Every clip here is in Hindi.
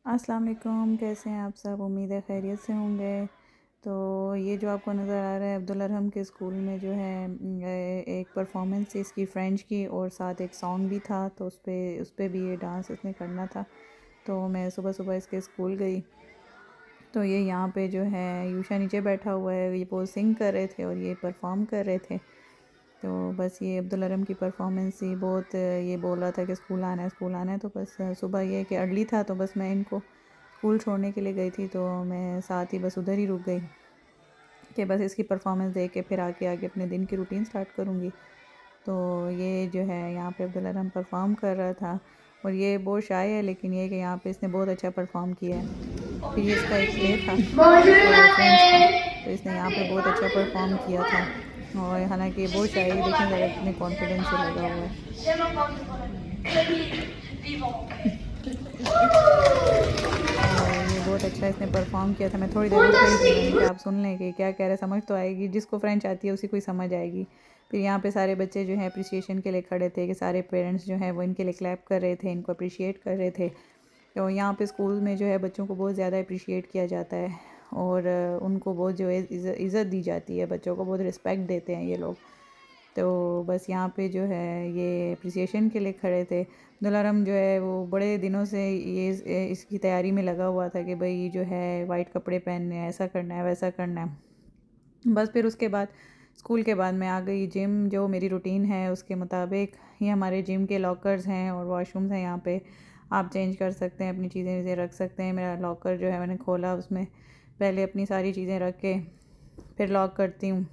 अस्सलाम वालेकुम, कैसे हैं आप सब। उम्मीद है खैरियत से होंगे। तो ये जो आपको नज़र आ रहा है अब्दुल अरहम के स्कूल में जो है एक परफॉर्मेंस थी इसकी फ़्रेंच की, और साथ एक सॉन्ग भी था। तो उस पे भी ये डांस इसने करना था। तो मैं सुबह सुबह इसके स्कूल गई। तो ये यहाँ पे जो है यूशा नीचे बैठा हुआ है, ये वो सिंग कर रहे थे और ये परफॉर्म कर रहे थे। तो बस ये अब्दुल अरहम की परफॉर्मेंस ही बहुत ये बोल रहा था कि स्कूल आना है, स्कूल आना है। तो बस सुबह ये कि अर्ली था, तो बस मैं इनको स्कूल छोड़ने के लिए गई थी। तो मैं साथ ही बस उधर ही रुक गई कि बस इसकी परफॉर्मेंस देख के फिर आगे आगे अपने दिन की रूटीन स्टार्ट करूँगी। तो ये जो है यहाँ पे अब्दुल अरहम परफॉर्म कर रहा था, और ये बहुत शाय है, लेकिन ये कि यहाँ पे इसने बहुत अच्छा परफॉर्म किया है। फिर ये इसका एक प्ले था तो फ्रेंच का, तो इसने यहाँ पे बहुत अच्छा परफॉर्म किया था। और हालांकि ये बहुत शाय है, देखें ज़रा कितने कॉन्फिडेंस से लगा हुआ है। और ये बहुत अच्छा इसने परफॉर्म किया था। मैं थोड़ी देर रुक गई थी, मैंने कहा आप सुन लें कि क्या कह रहा है, समझ तो आएगी, जिसको फ्रेंच आती है उसी को ही समझ आएगी। फिर यहाँ पे सारे बच्चे जो हैं अप्रिसिएशन के लिए खड़े थे, कि सारे पेरेंट्स जो हैं वो इनके लिए क्लैप कर रहे थे, इनको अप्रिशिएट कर रहे थे। तो यहाँ पे स्कूल में जो है बच्चों को बहुत ज़्यादा अप्रिशिएट किया जाता है, और उनको बहुत जो है इज़्ज़त दी जाती है, बच्चों को बहुत रिस्पेक्ट देते हैं ये लोग। तो बस यहाँ पे जो है ये अप्रिसिएशन के लिए खड़े थे। अब्दुल अरहम जो है वो बड़े दिनों से ये इसकी तैयारी में लगा हुआ था कि भाई जो है वाइट कपड़े पहनने हैं, ऐसा करना है, वैसा करना है। बस फिर उसके बाद स्कूल के बाद मैं आ गई जिम। जो मेरी रूटीन है उसके मुताबिक ये हमारे जिम के लॉकर्स हैं और वॉशरूम्स हैं। यहाँ पे आप चेंज कर सकते हैं, अपनी चीज़ें वज़ें रख सकते हैं। मेरा लॉकर जो है मैंने खोला, उसमें पहले अपनी सारी चीज़ें रख के फिर लॉक करती हूँ।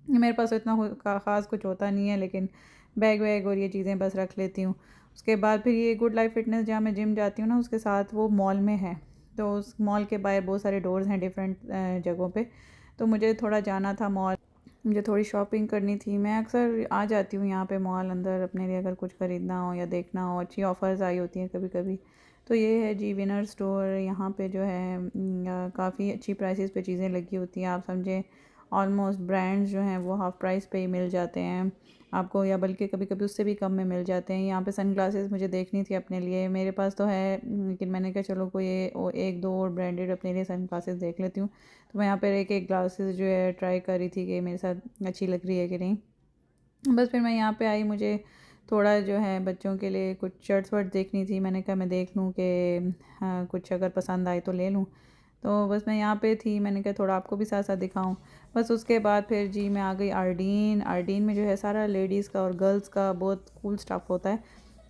मेरे पास तो इतना ख़ास कुछ होता नहीं है, लेकिन बैग वैग और ये चीज़ें बस रख लेती हूँ। उसके बाद फिर ये गुड लाइफ फिटनेस जहाँ मैं जिम जाती हूँ ना, उसके साथ वो मॉल में है। तो उस मॉल के बाहर बहुत सारे डोर्स हैं डिफरेंट जगहों पे। तो मुझे थोड़ा जाना था मॉल, मुझे थोड़ी शॉपिंग करनी थी। मैं अक्सर आ जाती हूँ यहाँ पे मॉल अंदर अपने लिए, अगर कुछ ख़रीदना हो या देखना हो। अच्छी ऑफ़र्स आई होती हैं कभी कभी। तो ये है जी विनर स्टोर। यहाँ पे जो है काफ़ी अच्छी प्राइसेस पे चीज़ें लगी होती हैं। आप समझें ऑलमोस्ट ब्रांड्स जो हैं वो हाफ़ प्राइस पे ही मिल जाते हैं आपको, या बल्कि कभी कभी उससे भी कम में मिल जाते हैं। यहाँ पे सन ग्लासेस मुझे देखनी थी अपने लिए, मेरे पास तो है, लेकिन मैंने कहा चलो कोई एक दो और ब्रांडेड अपने लिए सन ग्लासेस देख लेती हूँ। तो मैं यहाँ पर एक एक ग्लासेस जो है ट्राई कर रही थी कि मेरे साथ अच्छी लग रही है कि नहीं। बस फिर मैं यहाँ पे आई, मुझे थोड़ा जो है बच्चों के लिए कुछ शर्ट्स वर्ट देखनी थी। मैंने कहा मैं देख लूँ कि हाँ कुछ अगर पसंद आए तो ले लूँ। तो बस मैं यहाँ पे थी, मैंने कहा थोड़ा आपको भी साथ साथ दिखाऊं। बस उसके बाद फिर जी मैं आ गई आर्डीन। आर्डीन में जो है सारा लेडीज़ का और गर्ल्स का बहुत कूल स्टफ़ होता है,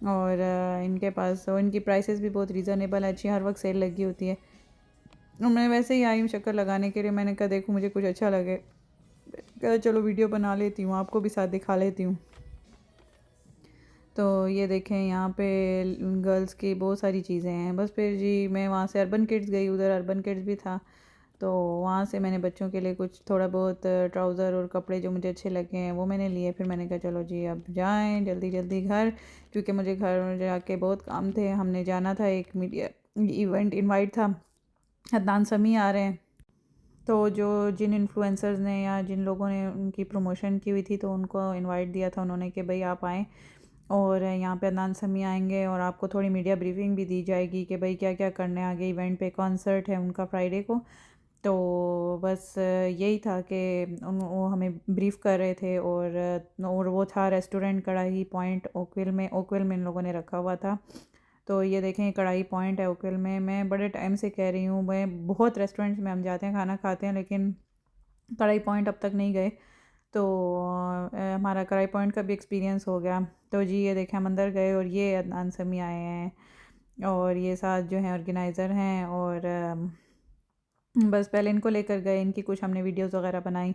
और इनके पास और इनकी प्राइसेस भी बहुत रीज़नेबल है, अच्छी, हर वक्त सेल लगी होती है। और मैं वैसे ही आई हूँ चक्कर लगाने के लिए, मैंने कहा देखूँ मुझे कुछ अच्छा लगे, कहा चलो वीडियो बना लेती हूँ, आपको भी साथ दिखा लेती हूँ। तो ये देखें यहाँ पे गर्ल्स की बहुत सारी चीज़ें हैं। बस फिर जी मैं वहाँ से अर्बन किड्स गई, उधर अर्बन किड्स भी था। तो वहाँ से मैंने बच्चों के लिए कुछ थोड़ा बहुत ट्राउज़र और कपड़े जो मुझे अच्छे लगे हैं वो मैंने लिए। फिर मैंने कहा चलो जी अब जाएं जल्दी जल्दी घर, क्योंकि मुझे घर में जाके बहुत काम थे। हमने जाना था, एक मीडिया इवेंट इनवाइट था, अदनान समी आ रहे हैं। तो जो जिन इन्फ्लुएंसर्स ने या जिन लोगों ने उनकी प्रमोशन की हुई थी, तो उनको इनवाइट दिया था उन्होंने कि भाई आप आएँ, और यहाँ पे अदनान समी आएंगे और आपको थोड़ी मीडिया ब्रीफिंग भी दी जाएगी कि भाई क्या क्या करना है आगे। इवेंट पे कॉन्सर्ट है उनका फ्राइडे को। तो बस यही था कि वो हमें ब्रीफ़ कर रहे थे। और वो था रेस्टोरेंट कढ़ाई पॉइंट ओकविल में। ओकविल में इन लोगों ने रखा हुआ था। तो ये देखें कढ़ाई पॉइंट है ओकविल में। मैं बड़े टाइम से कह रही हूँ, मैं बहुत रेस्टोरेंट्स में हम जाते हैं खाना खाते हैं, लेकिन कढ़ाई पॉइंट अब तक नहीं गए। तो हमारा कढ़ाई पॉइंट का भी एक्सपीरियंस हो गया। तो जी ये देखें हम अंदर गए और ये अदनान समी आए हैं, और ये साथ जो हैं ऑर्गेनाइज़र हैं। और बस पहले इनको लेकर गए, इनकी कुछ हमने वीडियोस वगैरह बनाई,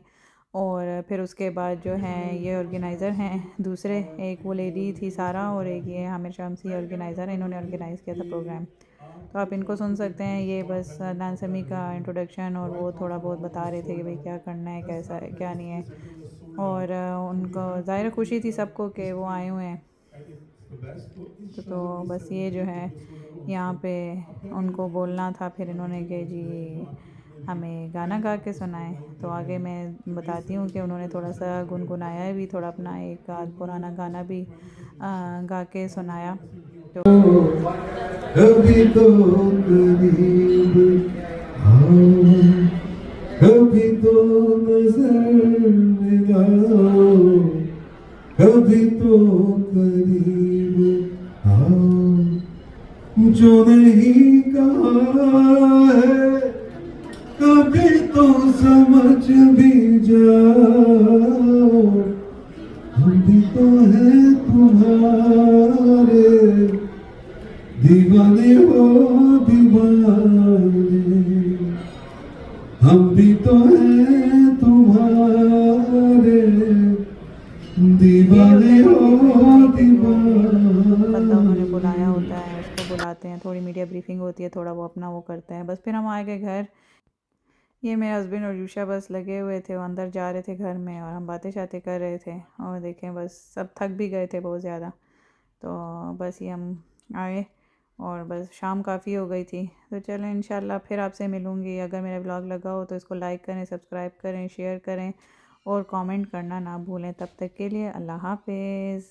और फिर उसके बाद जो हैं ये ऑर्गेनाइज़र हैं दूसरे, एक वो लेडी थी सारा, और एक ये हामिर शमसी ऑर्गेनाइज़र है, इन्होंने ऑर्गेनाइज़ किया था प्रोग्राम। तो आप इनको सुन सकते हैं। ये बस अदनान समी का इंट्रोडक्शन, और वो थोड़ा बहुत बता रहे थे कि भाई क्या करना है, कैसा है, क्या नहीं है। और उनको ज़ाहिर खुशी थी सबको कि वो आए हुए हैं। तो बस ये जो है यहाँ पे उनको बोलना था। फिर इन्होंने कि जी हमें गाना गा के सुनाएं। तो आगे मैं बताती हूँ कि उन्होंने थोड़ा सा गुनगुनाया भी, थोड़ा अपना एक आध पुराना गाना भी गा के सुनाया। जो कभी तो करीब आओ, कभी तो नजर मिलाओ, कभी तो करीब आओ, जो नहीं कहा है कभी तो समझ भी जाओ, हम भी तो हैं तुम्हारे दीवाने हो दीवाने, हम भी तो हैं तुम्हारे यही होता दीवाने है हो मीडिया ब्रीफिंग पे, जो बंदा उन्होंने बुलाया दीवाने। होता है उसको बुलाते हैं, थोड़ी मीडिया ब्रीफिंग होती है, थोड़ा वो अपना वो करते हैं, बस फिर हम आ गए घर। ये मेरे हस्बैंड और यूशा बस लगे हुए थे, वो अंदर जा रहे थे घर में और हम बातें शातें कर रहे थे, और देखें बस सब थक भी गए थे बहुत ज़्यादा। तो बस ये हम आए और बस शाम काफ़ी हो गई थी। तो चलें, इंशाल्लाह फिर आपसे मिलूँगी। अगर मेरा ब्लॉग लगा हो तो इसको लाइक करें, सब्सक्राइब करें, शेयर करें और कमेंट करना ना भूलें। तब तक के लिए अल्लाह हाफिज़।